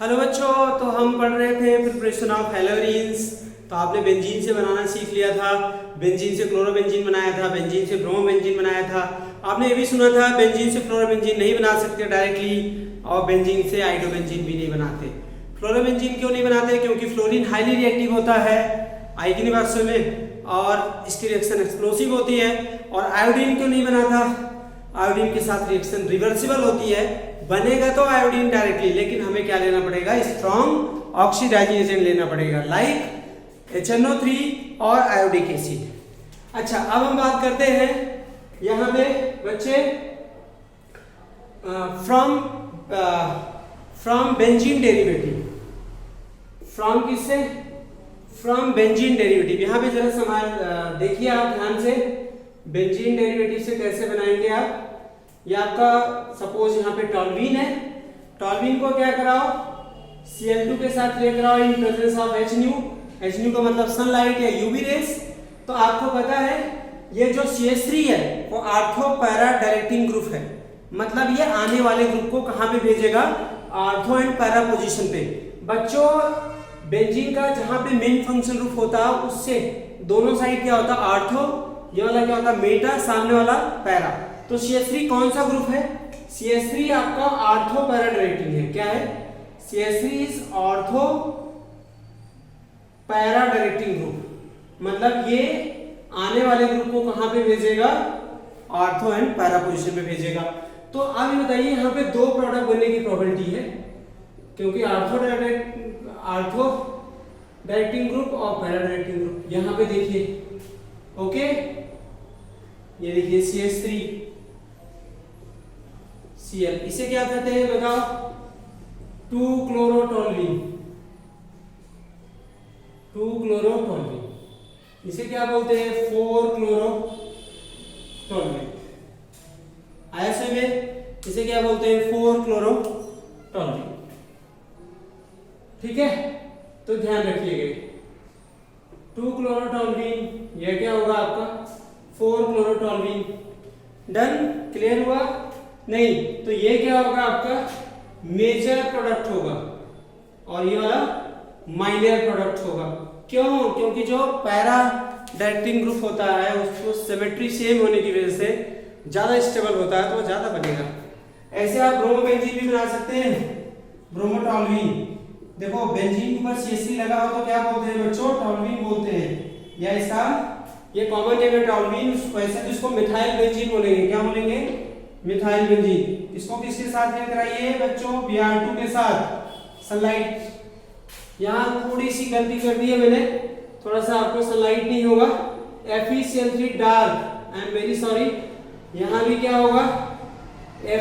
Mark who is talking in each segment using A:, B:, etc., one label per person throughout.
A: Hello बच्चों, तो हम पढ़ रहे थे प्रिपरेशन ऑफ हैलोजेन्स। तो आपने बेंजीन से बनाना सीख लिया था, बेंजीन से क्लोरोबेंजीन बनाया था, बेंजीन से ब्रोमोबेंजीन बनाया था। आपने ये भी सुना था बेंजीन से फ्लोरोबेंजीन नहीं बना सकते डायरेक्टली, और बेंजीन से आइडोबेंजीन भी नहीं बनाते। फ्लोरोबेंजीन क्यों नहीं बनाते? क्योंकि फ्लोरीन हाईली रिएक्टिव होता है आइगनिवर्सो में और इसकी रिएक्शन एक्सप्लोसिव होती है। और आयोडीन क्यों नहीं बना था? आयोडीन के साथ रिएक्शन रिवर्सिबल होती है, बनेगा तो आयोडीन डायरेक्टली, लेकिन हमें क्या लेना पड़ेगा? स्ट्रॉन्ग ऑक्सीडाइजिंग एजेंट लेना पड़ेगा, लाइक HNO3 और आयोडिक एसिड। अच्छा, अब हम बात करते हैं यहाँ पे बच्चे फ्रॉम बेंजीन डेरिवेटिव। फ्रॉम किससे? From benzene derivative. यहाँ पे जरा समान देखिए आप ध्यान से, बेंजीन डेरिवेटिव से कैसे बनाएंगे आप। ये आपका सपोज यहाँ पे टॉल्वीन है, टॉल्वीन को क्या कराओ? Cl2 के साथ रिएक्ट कराओ in presence of HNu। HNu का मतलब सनलाइट या यूवी रेस। तो आपको पता है ये जो CH3 है वो आर्थो पैरा डायरेक्टिंग ग्रुप है, मतलब ये आने वाले ग्रुप को कहाँ पे भेजेगा? आर्थो एंड पैरा पोजीशन पे। बच्चों, बेंजीन का जहाँ पे मेन फंक्शन ग्रुप होता है उससे दोनों साइड क्या होता है? आर्थो, ये वाला क्या होता है? मेटा, सामने वाला पैरा। तो CH3 कौन सा ग्रुप है? CH3 आपका आर्थो पैरा डायरेक्टिंग है। क्या है? CH3 is ortho para directing group, मतलब ये आने वाले ग्रुप को कहां पे भेजेगा? आर्थो एंड पैरा पोजीशन पे भेजेगा। तो अब ये बताइए यहाँ पे दो प्रोडक्ट बनने की प्रोबेबिलिटी है, क्योंकि आर्थो डायरेक्टिंग ग्रुप और पैरा डायरेक्टिंग ग्रुप। यहाँ पे देखिए, ओके, ये देखिए CH3 Cl, इसे क्या कहते हैं बताओ? 2-क्लोरोटोल्यूइन। 2-क्लोरोटोल्यूइन। इसे क्या बोलते हैं? 4-क्लोरोटोल्यूइन। आया समझ में? इसे क्या बोलते हैं? 4-क्लोरोटोल्यूइन। ठीक है, तो ध्यान रखिएगा 2-क्लोरोटोल्यूइन, यह क्या होगा आपका? 4-क्लोरोटोल्यूइन। डन? क्लियर हुआ? नहीं तो ये क्या होगा आपका? मेजर प्रोडक्ट होगा और ये वाला माइनर प्रोडक्ट होगा। क्यों? क्योंकि जो पैरा डायरेक्टिंग ग्रुप होता है उसको सिमेट्री सेम होने की वजह से ज्यादा स्टेबल होता है, तो वो ज्यादा बनेगा। ऐसे आप ब्रोमोबेंजीन भी बना सकते हैं, ब्रोमोटोल्यूइन। देखो, बेंजीन के ऊपर CH3 लगा हो तो क्या बोलते हैं बच्चों? टोल्यूइन बोलते हैं, या इसका ये कॉमन नेम है टोल्यूइन। वैसे तो इसको मिथाइल बेंजीन बोलेंगे। क्या बोलेंगे? Methyl benzene. इसको किसके साथ रिएक्ट कराइए बच्चों? Br2 के साथ। सनलाइट, यहाँ थोड़ी सी गलती कर दी है मैंने, थोड़ा सा आपको सनलाइट नहीं होगा। FeCl3 dark, I am very sorry. यहाँ भी क्या होगा?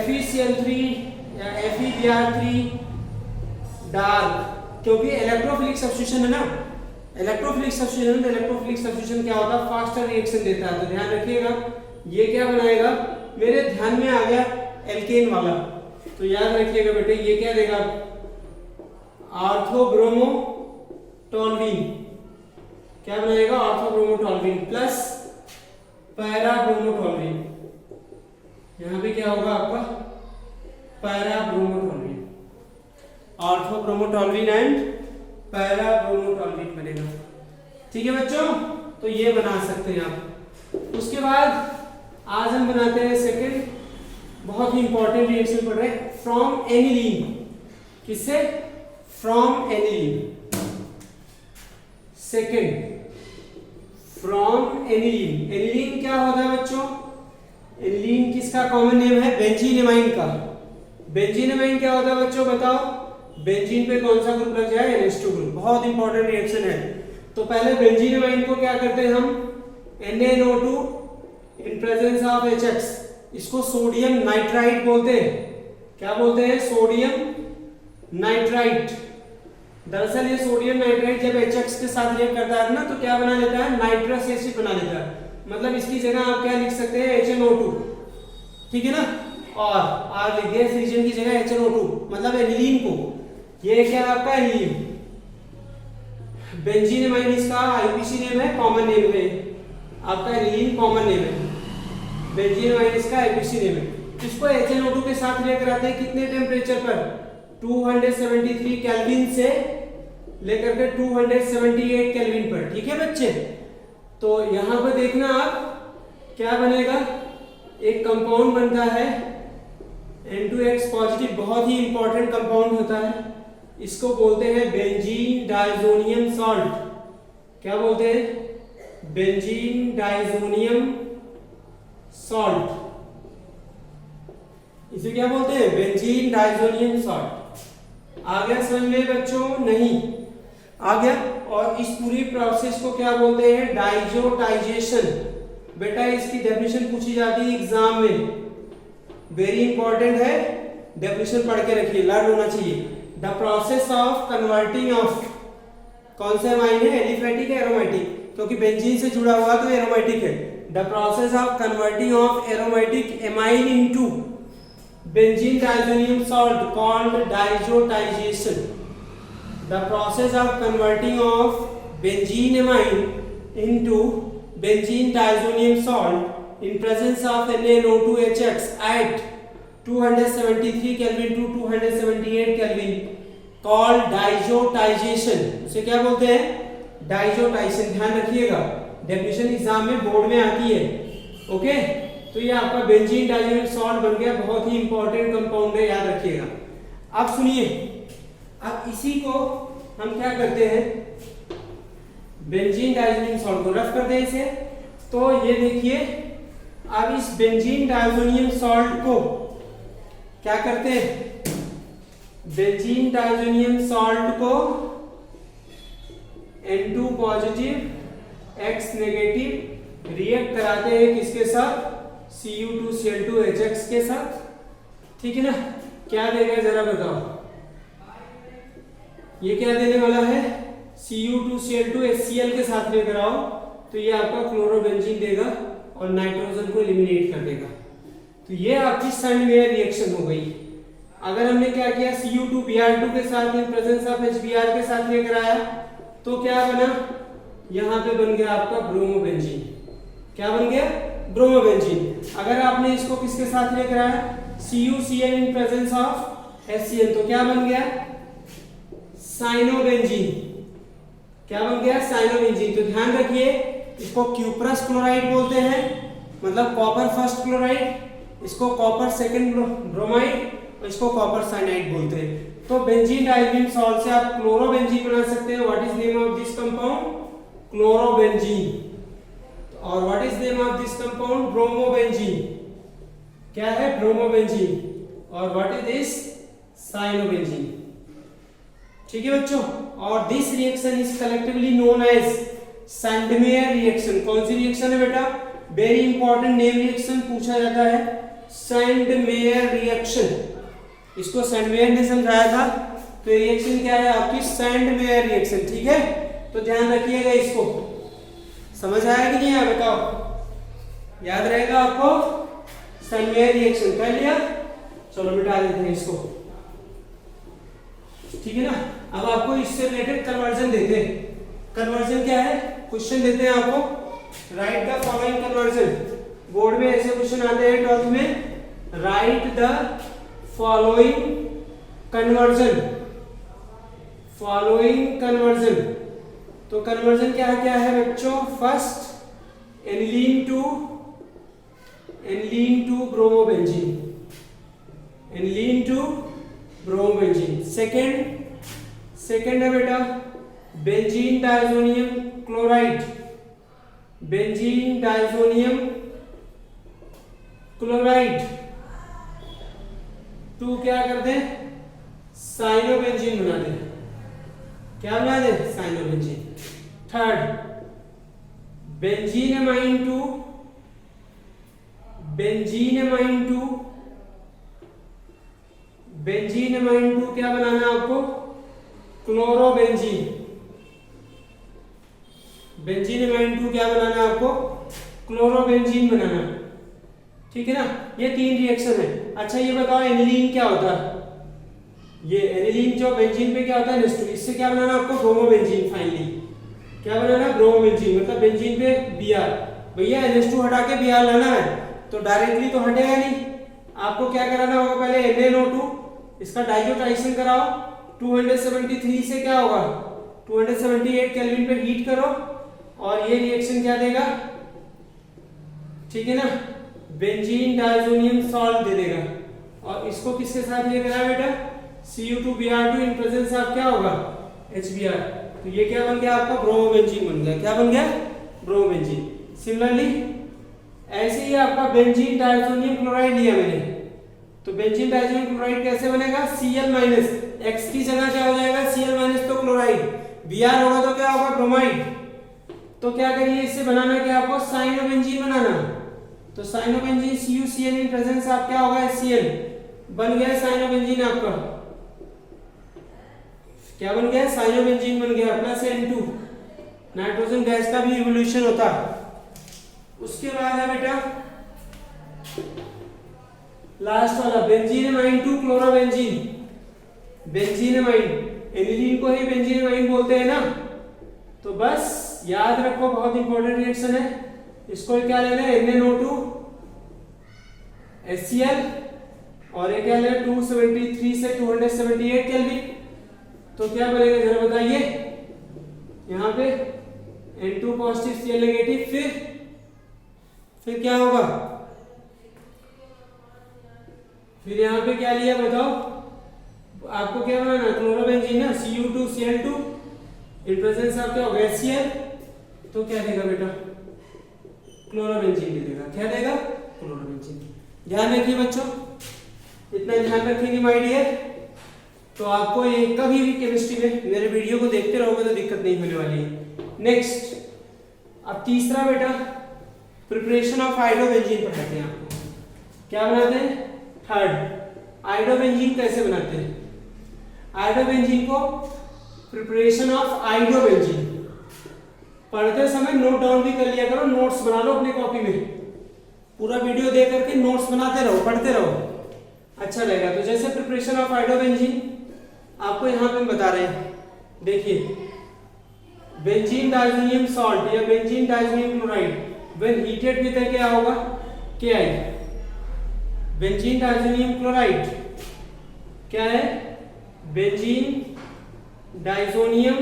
A: FeCl3 या FeBr3 डार्क, क्योंकि इलेक्ट्रोफिलिक सब्स्टिट्यूशन है ना। इलेक्ट्रोफिलिक सब्स्टिट्यूशन, तो इलेक्ट्रोफिलिक सब्स्टिट्यूशन क्या होता है? फास्टर रिएक्शन देता है। तो ध्यान रखिएगा, ये क्या बनाएगा? मेरे ध्यान में आ गया एल्केन वाला, तो याद रखिएगा बेटे, ये क्या देगा? आर्थोब्रोमोटोल्यूइन। क्या बनाएगा? आर्थोब्रोमोटोल्यूइन प्लस पैराब्रोमोटोल्यूइन। यहां पे क्या होगा आपका? पैराब्रोमोटोल्यूइन। आर्थोब्रोमोटोल्यूइन एंड पैराब्रोमोटोल्यूइन बनेगा। ठीक है बच्चों, तो ये बना सकते हैं आप। उसके बाद आज हम बनाते हैं सेकंड, बहुत ही इंपॉर्टेंट रिएक्शन पढ़ रहे हैं, फ्रॉम एनिलीन। किससे? From aniline. Second, from aniline. Aniline क्या होता है बच्चों? एनिलीन किसका कॉमन नेम है? बेंजीनमाइन का। बेंजीनमाइन क्या होता है बच्चों बताओ? बेंजीन पे कौन सा ग्रुप लग जाए? NH2 group. बहुत इंपॉर्टेंट रिएक्शन है। तो पहले बेंजीनमाइन को क्या करते हैं हम? NaNO2 in presence of HX, इसको सोडियम नाइट्राइट बोलते हैं। क्या बोलते हैं? Sodium nitrite. दरअसल ये सोडियम नाइट्राइट जब HX के साथ रिएक्ट करता है ना, तो क्या बना लेता है? नाइट्रस एसिड बना लेता है। मतलब इसकी जगह आप क्या लिख सकते हैं? HNO2। ठीक है ना? और R लिख दिया इस रीजन की जगह HNO2, मतलब एनिलीन को। ये क्या आपका एनिलीन। बेंजीनमाइन इसका IUPAC नेम है, कॉमन नेम है। आपका एनिलीन कॉमन नेम है, बेंजीन इसका IUPAC नेम है। इसको HNO2 के साथ रिएक्ट कराते हैं कितने टेम्परेचर पर? 273 केल्विन से लेकर के 278 केल्विन पर। ठीक है बच्चे, तो यहां पर देखना आप क्या बनेगा, एक कंपाउंड बनता है N2X पॉजिटिव, बहुत ही इंपॉर्टेंट कंपाउंड होता है, इसको बोलते हैं बेंजीन डाइजोनियम सॉल्ट। क्या बोलते हैं? बेंजीन डाइजोनियम सॉल्ट, इसे क्या बोलते हैं? Benzene diazonium salt. आ गया समझ में बच्चों? नहीं आ गया। और इस पूरी प्रोसेस को क्या बोलते हैं? डाइजोटाइजेशन। बेटा इसकी डेफिनेशन पूछी जाती है एग्जाम में, वेरी इंपॉर्टेंट है, डेफिनेशन पढ़ के रखिए, लर्न होना चाहिए। The process of converting of, कौन सा अमाइन है? एलिफेटिक है एरोमेटिक? क्योंकि बेंजीन से जुड़ा हुआ तो एरोमेटिक है। The process of converting of aromatic amine into benzene diazonium salt called diazotization. The process of converting of benzene amine into benzene diazonium salt in presence of NaNO2HX at 273 Kelvin to 278 Kelvin called diazotization. उसे क्या बोलते हैं? Diazotization. ध्यान रखिएगा, definition exam में board में आती है। ओके, तो ये आपका बेंजीन डाइजोनियम सॉल्ट बन गया, बहुत ही इंपॉर्टेंट कंपाउंड है, याद रखिएगा। अब सुनिए, अब इसी को हम क्या करते हैं, बेंजीन डाइजोनियम सॉल्ट को रफ करते हैं इसे। तो ये देखिए, अब इस बेंजीन डाइजोनियम सॉल्ट को क्या करते हैं? बेंजीन डाइजोनियम सॉल्ट को N2 positive X negative react कराते हैं किसके साथ? Cu2Cl2HX के साथ। ठीक है ना? क्या देगा जरा बताओ, ये क्या देने वाला है? Cu2Cl2HCl के साथ लेकर आओ तो ये आपका क्लोरोबेंजीन देगा और नाइट्रोजन को एलिमिनेट कर देगा। तो ये आपकी सैंडवेयर रिएक्शन हो गई। अगर हमने क्या किया, Cu2Br2 के साथ इन प्रेजेंस ऑफ HBr के साथ लेकर आया तो क्या बना? यहाँ पे बन गया आपका ब्रोमोबेंजीन। क्या बन गया? ब्रोमोबेंजीन। अगर आपने इसको किसके साथ लेकर आया, CuCl in presence of HCl, तो क्या बन गया? साइनोबेंजीन। क्या बन गया? साइनोबेंजीन। तो ध्यान रखिए, इसको क्यूप्रस क्लोराइड बोलते हैं, मतलब कॉपर फर्स्ट क्लोराइड, इसको कॉपर सेकंड ब्रोमाइड, और इसको कॉपर साइनाइड बोलते हैं। तो बेंजीन डाइजोनियम सॉल्ट से आप क्लोरोबेंजीन बना सकते हैं। What is name of this compound? Chlorobenzene. और what is name of this compound? Bromobenzene. क्या है? ब्रोमोबेंजीन। और व्हाट इज दिस? साइनोबेंजीन। ठीक है बच्चों, और this reaction is collectively known as Sandmeyer reaction. कौन सी रिएक्शन है बेटा? वेरी इंपॉर्टेंट नेम रिएक्शन पूछा जाता है, सैंडमेयर रिएक्शन। इसको सैंडमेयर ने समझाया था, तो रिएक्शन क्या है आपकी? Sandmeyer reaction. ठीक है, तो ध्यान रखिएगा, इसको समझ आया कि नहीं आया बताओ? याद रहेगा आपको? सैंडमेयर रिएक्शन कर लिया, चलो मिटा देते हैं इसको। ठीक है ना? अब आपको इससे रिलेटेड कन्वर्जन देते हैं। कन्वर्जन क्या है? क्वेश्चन देते हैं आपको, write the following conversion. Board में ऐसे क्वेश्चन आते हैं 12th में, write the following conversion. Following conversion, तो कन्वर्जन क्या है बच्चों? First aniline to bromobenzene, aniline to bromobenzene. Second है बेटा benzene diazonium chloride, benzene diazonium chloride. To क्या कर दे? साइनोबेंजीन बना दे। क्या बना दे? Cyanobenzene. Third benzene amine to क्या बनाना है आपको? क्लोरोबेंजीन। बेंजीन अमाइन टू क्या बनाना है आपको? क्लोरोबेंजीन बनाना। ठीक है ना? ये 3 रिएक्शन है। अच्छा ये बताओ एनिलीन क्या होता है? ये एनिलीन जो बेंजीन पे क्या होता है? N2। इससे क्या बनाना आपको? ब्रोमोबेंजीन। फाइनली क्या बनाना? ब्रोमोबेंजीन, मतलब बेंजीन पे Br। भैया N2 हटा के Br लाना है तो डायरेक्टली तो हटेगा नहीं, आपको क्या कराना होगा? पहले NaNO2 इसका डाइजोटाइजेशन कराओ, 273 से क्या होगा 278 केल्विन पे हीट करो और ये रिएक्शन क्या देगा, ठीक है ना, बेंजीन डायजोनियम सॉल्ट दे देगा। और इसको किसके साथ ये करा बेटा, Cu2Br2 इन प्रेजेंस ऑफ क्या होगा HBr। तो ये क्या बन गया आपका ब्रोमोबेंजीन बन गया। क्या बन गया, ब्रोमोबेंजीन। सिमिलरली ऐसे ही आपका बेंजीन डायजोनियम क्लोराइड लिया मैंने, तो बेंजीन डायजोनियम क्लोराइड कैसे बनेगा, Cl- X की जगह क्या हो जाएगा Cl- तो क्लोराइड, Br होगा तो क्या होगा ब्रोमाइड। तो क्या करिए इससे बनाना क्या आपको, साइनोबेंजीन बनाना। तो cyanobenzene CuCl in presence of क्या होगा Cl, बन गया साइनोबेंजीन आपका, क्या बन गया साइनोबेंजीन बन गया, प्लस N2, नाइट्रोजन गैस का भी इवोल्यूशन होता। उसके बाद है बेटा लास्ट वाला बेंजीनमाइन टू क्लोरोबेंजीन। बेंजीनमाइन, एनिलीन को ही बेंजीनमाइन बोलते हैं ना, तो बस याद रखो बहुत इंपॉर्टेंट रिएक्शन है। इसको क्या लेना है NaO2 HCl और ये क्या लेना 273 से 278 केल्विन। तो क्या बनेगा जरा बताइए, यहाँ पे N2 पॉजिटिव Cl नेगेटिव, फिर क्या होगा, फिर यहाँ पे क्या लिया बताओ, आपको क्या बनाना क्लोरोबेंजीन ना, Cu2Cl2 इन प्रेजेंस ऑफ क्या होगा HCl, तो क्या देगा बेटा क्लोरोबेंजीन दे देगा। क्या देगा क्लोरोबेंजीन। ध्यान रखिए बच्चों, इतना ध्यान रखेंगे माय डियर, तो आपको ये कभी भी केमिस्ट्री में मेरे वीडियो को देखते रहोगे तो दिक्कत नहीं होने वाली है। नेक्स्ट अब तीसरा बेटा प्रिपरेशन ऑफ आइडोबेंजीन पढ़ाते हैं आपको। क्या बनाते हैं, थर्ड आइडोबेंजीन कैसे बनाते हैं। आइडोबेंजीन को प्रिपरेशन ऑफ आइडोबेंजीन पढ़ते समय नोट डाउन भी कर लिया करो, नोट्स बना लो अपनी कॉपी में, पूरा वीडियो देख करके नोट्स बनाते रहो, पढ़ते रहो, अच्छा रहेगा। तो जैसे प्रिपरेशन ऑफ आइडोबेंजीन आपको यहाँ पे बता रहे हैं, देखिए बेंजीन डायजोनियम सॉल्ट या benzene diazonium chloride when heated with क्या होगा Ki। बेंजीन डायजोनियम क्लोराइड क्या है, benzene diazonium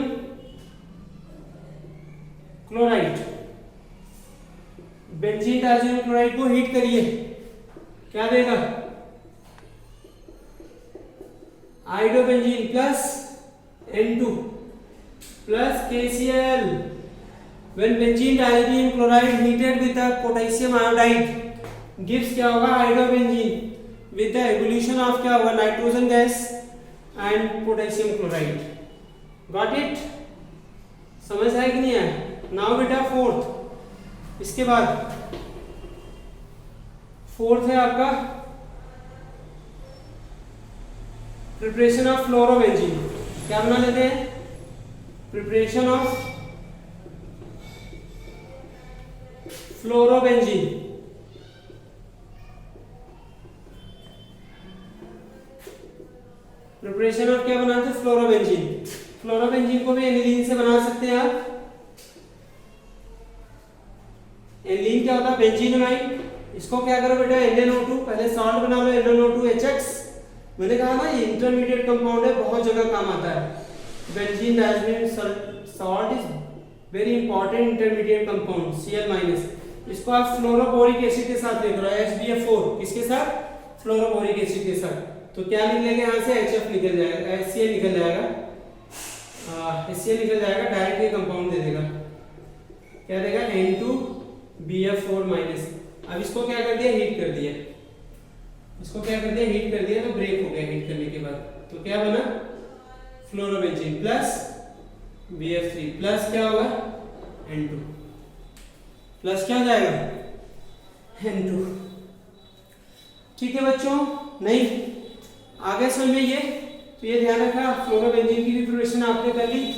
A: chloride, benzene diazonium chloride को हीट करिए, क्या देगा iodobenzene plus N2 plus KCl। when benzene diazonium chloride heated with a potassium iodide gives क्या होगा iodobenzene with the evolution of क्या होगा nitrogen gas and potassium chloride। got it, समझ आया कि नहीं आया। नाउ बेटा फोर्थ, इसके बाद फोर्थ है आपका प्रिपरेशन ऑफ फ्लोरोबेंजीन। क्या बना लेते हैं, preparation of fluorobenzene. Preparation of क्या बनाते हैं फ्लोरोबेंजीन। फ्लोरोबेंजीन को भी एनिलीन से बना सकते हैं आप। एनिलीन क्या होता है बेंजीनमाइन, इसको क्या करो बेटा NaO2 पहले सॉल्ट बना लो NaO2HX। मैंने कहा ना ये इंटरमीडिएट कंपाउंड है, बहुत जगह काम आता है। Benzene diazonium salt is very important intermediate compound Cl-। इसको आप फ्लोरोबोरिक एसिड के साथ लिख रहे हो HBF4, किसके साथ फ्लोरोबोरिक एसिड के साथ। तो क्या लिख लेंगे यहाँ से HF निकल जाएगा, HCl निकल जाएगा, HCl निकल जाएगा, डायरेक्ट ये कंपाउंड दे देगा, क्या देगा N2BF4-। अब इसको क्या कर दिया हीट कर दिया, इसको क्या कर दिया हीट कर दिया, तो ब्रेक हो गया हीट करने के बाद। तो क्या बना फ्लोरोबेंजीन प्लस BF3 प्लस क्या होगा N2 प्लस क्या हो जाएगा N2। ठीक है बच्चों, नहीं आगे समझ में ये, तो ये ध्यान रखा फ्लोरोबेंजीन की भी प्रिपरेशन आपने कर ली,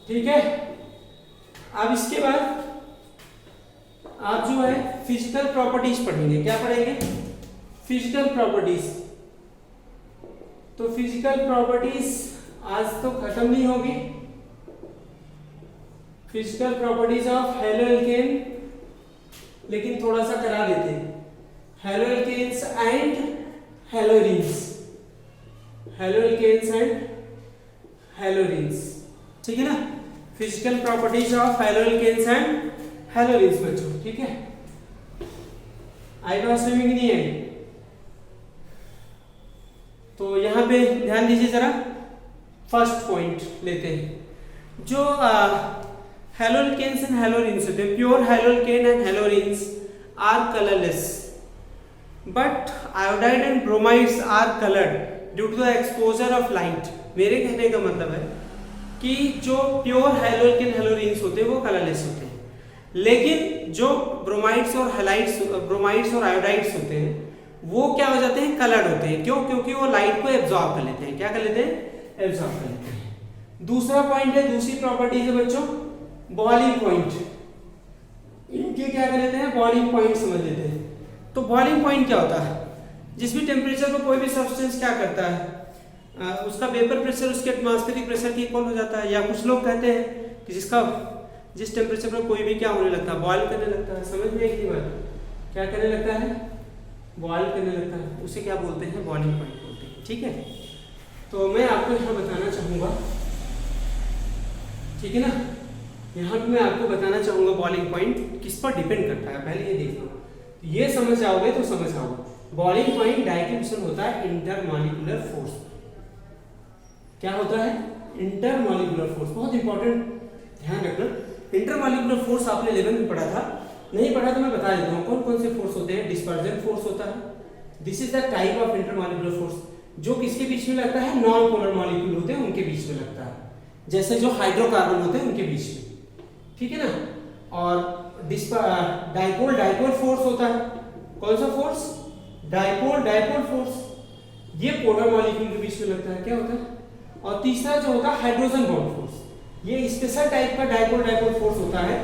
A: ठीक है। अब इसके बाद आप जो है फिजिकल प्रॉपर्टीज पढ़ेंगे। क्या पढ़ेंगे, फिजिकल प्रॉपर्टीज। तो फिजिकल प्रॉपर्टीज आज तो खत्म नहीं होगी। Physical properties of halo alkane लेकिन थोड़ा सा करा देते हैं। हैलोएल्केन्स एंड हैलोरीन्स, हैलोएल्केन्स एंड हैलोरीन्स, ठीक है ना। Physical properties of haloalkanes and हैलोरीन्स बच्चों, ठीक है। आई बात समझ में नहीं आई? तो यहाँ पे ध्यान दीजिए जरा, फर्स्ट पॉइंट लेते हैं। जो हैलोएल्केन्स एंड हैलोरीन्स होते हैं, pure haloalkane and haloarenes are colourless, but iodide and bromides are coloured due to the exposure of light. मेरे कहने का मतलब है कि जो प्योर हैलोएल्केन हैलोरीन्स होते हैं वो कलरलेस होते हैं, लेकिन जो ब्रोमाइड्स और हैलाइड्स, ब्रोमाइड्स और आयोडाइड्स होते हैं वो क्या हो जाते हैं, कलर्ड होते हैं। क्यों? क्योंकि वो लाइट को एब्जॉर्ब कर लेते हैं। क्या कर लेते हैं? एब्जॉर्ब कर लेते हैं। दूसरा पॉइंट है, दूसरी प्रॉपर्टी है बच्चों, बॉइलिंग पॉइंट। इनके क्या कर लेते हैं, बॉइलिंग पॉइंट समझ लेते हैं। तो बॉइलिंग पॉइंट क्या होता है? जिस भी टेम्परेचर पर कोई भी सब्सटेंस क्या करता है, उसका वेपर प्रेशर उसके एटमॉस्फेरिक प्रेशर के इक्वल हो जाता है। या कुछ लोग कहते हैं कि जिस टेम्परेचर पर कोई भी क्या होने लगता है, बॉयल करने लगता है। समझ में एक बात, क्या करने लगता है, बॉयल करने लगता है, उसे क्या बोलते हैं, बॉइलिंग पॉइंट बोलते हैं, ठीक है। तो मैं आपको यहाँ बताना चाहूँगा, ठीक है ना, यहाँ पे मैं आपको बताना चाहूँगा बॉइलिंग पॉइंट किस पर डिपेंड करता है। पहले ये देखना, ये समझ आओगे तो समझ आओगे। बॉइलिंग पॉइंट डायरेक्टली होता है इंटरमॉलिक्यूलर फोर्स। क्या होता है? Intermolecular force. बहुत इंपॉर्टेंट, ध्यान रखना। इंटरमॉलिक्यूलर फोर्स आपने 11 में पढ़ा था, नहीं पढ़ा तो मैं बता देता हूँ कौन कौन से फोर्स होते हैं। डिस्पर्जन फोर्स होता है, this is the type of intermolecular force, जो किसके बीच में लगता है, नॉन पोलर मॉलिक्यूल होते हैं उनके बीच में लगता है, जैसे जो हाइड्रोकार्बन होते हैं उनके बीच में, ठीक है ना। और डाइपोल डाइपोल फोर्स होता है। कौन सा फोर्स? डाइपोल डाइपोल फोर्स, ये पोलर मॉलिक्यूल के बीच में लगता है। क्या होता है? और तीसरा जो होता है हाइड्रोजन बॉन्ड फोर्स, ये स्पेशल टाइप का डाइपोल डाइपोल फोर्स होता है,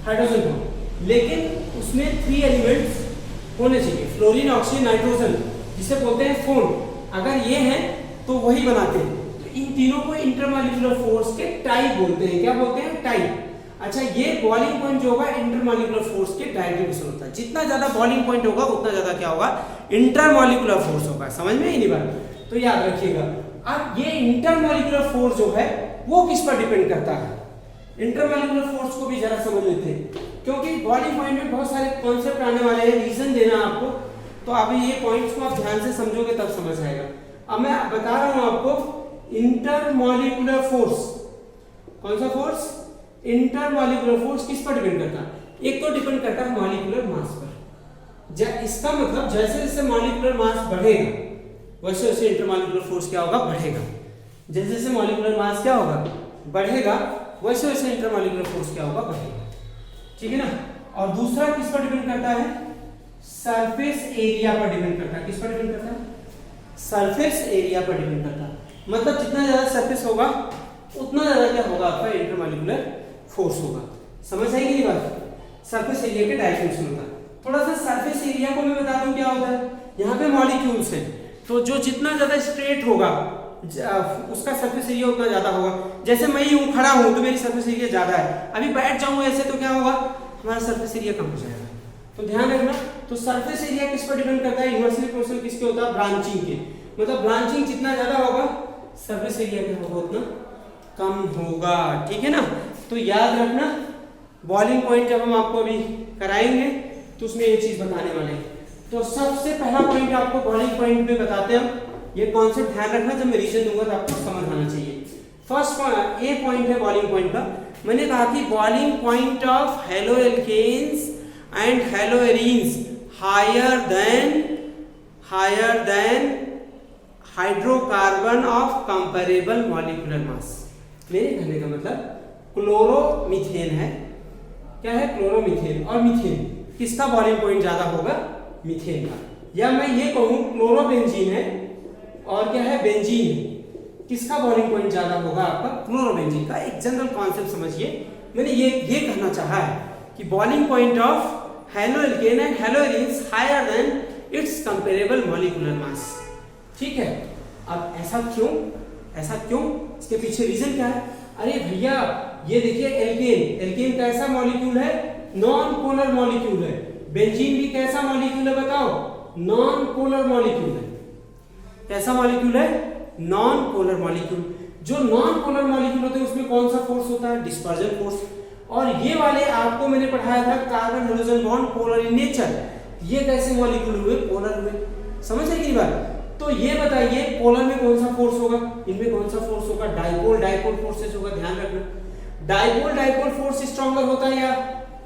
A: हाइड्रोजन बॉन्ड, लेकिन उसमें 3 एलिमेंट्स होने चाहिए, फ्लोरीन ऑक्सीजन नाइट्रोजन, जिसे बोलते हैं फोन। अगर ये हैं तो वही बनाते हैं। तो इन तीनों को इंटरमॉलिक्यूलर फोर्स के टाइप बोलते हैं। क्या बोलते हैं? टाइप। अच्छा, ये बॉइलिंग पॉइंट जो होगा इंटरमॉलिक्यूलर फोर्स के डायरेक्टली होता है। जितना ज्यादा बॉइलिंग पॉइंट होगा उतना ज्यादा क्या होगा, इंटरमॉलिक्यूलर फोर्स होगा। समझ में ही नहीं बात, तो याद रखिएगा। अब ये इंटरमॉलिक्यूलर फोर्स जो है वो किस पर डिपेंड करता है? इंटरमॉलिक्यूलर फोर्स को भी जरा समझ लेते हैं, क्योंकि बॉइलिंग पॉइंट में बहुत सारे कॉन्सेप्ट आने वाले हैं, रीजन देना आपको। तो अभी ये पॉइंट्स को आप ध्यान से समझोगे तब समझ आएगा। अब मैं बता रहा हूं आपको इंटरमॉलिक्यूलर फोर्स। कौन सा फोर्स? इंटरमॉलिक्यूलर फोर्स किस पर डिपेंड करता है? एक तो डिपेंड करता है मॉलिक्यूलर मास पर। इसका मतलब जैसे जैसे मॉलिक्यूलर मास बढ़ेगा वैसे वैसे इंटरमॉलिक्यूलर फोर्स क्या होगा, बढ़ेगा। जैसे जैसे मॉलिक्यूलर मास क्या होगा, बढ़ेगा, वैसे वैसे इंटरमॉलिक्यूलर फोर्स क्या होगा, बढ़ेगा, ठीक है ना। और दूसरा किस पर डिपेंड करता है? सरफेस एरिया पर डिपेंड करता है। किस पर डिपेंड करता है? सरफेस एरिया पर डिपेंड करता है। मतलब जितना ज्यादा सरफेस होगा उतना ज्यादा क्या होगा, आपका इंटरमॉलिक्यूलर फोर्स होगा। समझ आएगी ये बात? सरफेस एरिया के डायरेक्शन होता है। थोड़ा सा सरफेस एरिया को मैं बता दूं क्या होता है। यहाँ पे मॉलिक्यूल्स है, तो जो जितना ज्यादा स्ट्रेट होगा उसका सरफेस एरिया उतना ज्यादा होगा। जैसे मैं यूं खड़ा हूं तो मेरी सरफेस एरिया ज्यादा है, अभी बैठ जाऊं ऐसे तो क्या होगा, हमारा सरफेस एरिया कम हो जाएगा। तो ध्यान रखना। तो सरफेस एरिया किस पर डिपेंड करता है? इन्वर्सली प्रोपोर्शनल किसके होता है? ब्रांचिंग के। मतलब ब्रांचिंग जितना ज्यादा होगा सरफेस एरिया क्या होगा, उतना कम होगा, ठीक है ना। तो याद रखना, बॉइलिंग पॉइंट जब हम आपको अभी कराएंगे तो उसमें ये चीज बताने वाले हैं। तो सबसे पहला पॉइंट आपको बॉइलिंग पॉइंट पे बताते हैं। ये कॉन्सेप्ट ध्यान रखना, जब मैं रीजन दूंगा तो आपको समझ आना चाहिए। फर्स्ट ए पॉइंट है बॉइलिंग पॉइंट का। मैंने कहा कि boiling point of haloalkanes and haloarenes higher than hydrocarbon of comparable molecular mass. मेरे कहने का मतलब क्लोरोमीथेन है। क्या है? क्लोरोमीथेन। और मीथेन किसका बॉइलिंग पॉइंट ज्यादा होगा? मीथेन का। या मैं ये कहूं क्लोरोबेंजीन है और क्या है, बेंजीन, किसका बॉइलिंग पॉइंट ज्यादा होगा? आपका क्लोरोबेंजीन का। एक जनरल कॉन्सेप्ट समझिए, मैंने ये कहना चाहा है कि boiling point of haloalkane and haloarenes higher than its comparable molecular mass, ठीक है। अब ऐसा क्यों? इसके पीछे रीजन क्या है? अरे भैया ये देखिए, एल्केन कैसा मॉलिक्यूल है? नॉन पोलर मॉलिक्यूल है। बेंजीन भी कैसा मॉलिक्यूल है बताओ? नॉन पोलर मॉलिक्यूल है। कैसा मॉलिक्यूल है? Non polar molecule. जो नॉन पोलर मॉलिक्यूल होते हैं उसमें कौन सा फोर्स होता है? Dispersion force. और ये वाले आपको मैंने पढ़ाया था carbon hydrogen bond polar in nature. ये कैसे मॉलिक्यूल हुए? पोलर हुए। समझ रहे की बात? तो ये बताइए पोलर में कौन सा फोर्स होगा, इनमें कौन सा फोर्स होगा? डाइपोल डाइपोल फोर्सेस होगा। ध्यान रखना, डाइपोल डाइपोल फोर्स स्ट्रॉन्गर होता है या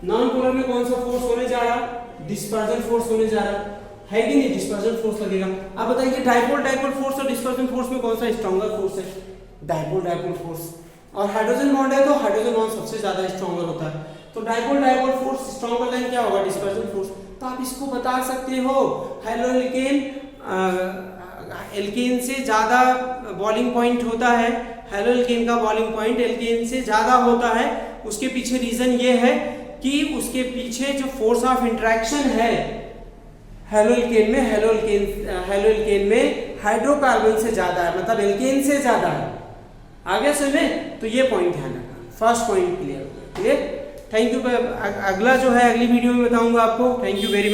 A: नॉन पोलर में कौन सा फोर्स होने जा रहा? डिस्पर्जन फोर्स होने जा रहा है कि नहीं? डिस्पर्जन फोर्स लगेगा। अब बताइए डाइपोल डाइपोल फोर्स और डिस्पर्जन फोर्स में कौन सा स्ट्रॉन्गर फोर्स है? Dipole dipole force. और हाइड्रोजन बॉन्ड है तो हाइड्रोजन बॉन्ड सबसे ज्यादा स्ट्रॉन्गर होता है, तो dipole dipole force stronger than क्या होगा? Dispersion force. तो आप इसको बता सकते हो हेलोएल्केन एल्केन से ज्यादा बॉइलिंग पॉइंट होता है। हेलोएल्केन का बॉइलिंग पॉइंट एल्केन से ज्यादा होता है। उसके पीछे रीजन ये है कि उसके पीछे जो फोर्स ऑफ इंटरेक्शन है हेलोएल्केन में हाइड्रोकार्बन से ज्यादा है, मतलब एल्केन से ज्यादा है। आगे समझे? तो ये पॉइंट ध्यान रखना। फर्स्ट पॉइंट क्लियर हो गया। क्लियर? Thank you. अगला जो है अगली वीडियो में बताऊंगा आपको। Thank you very much.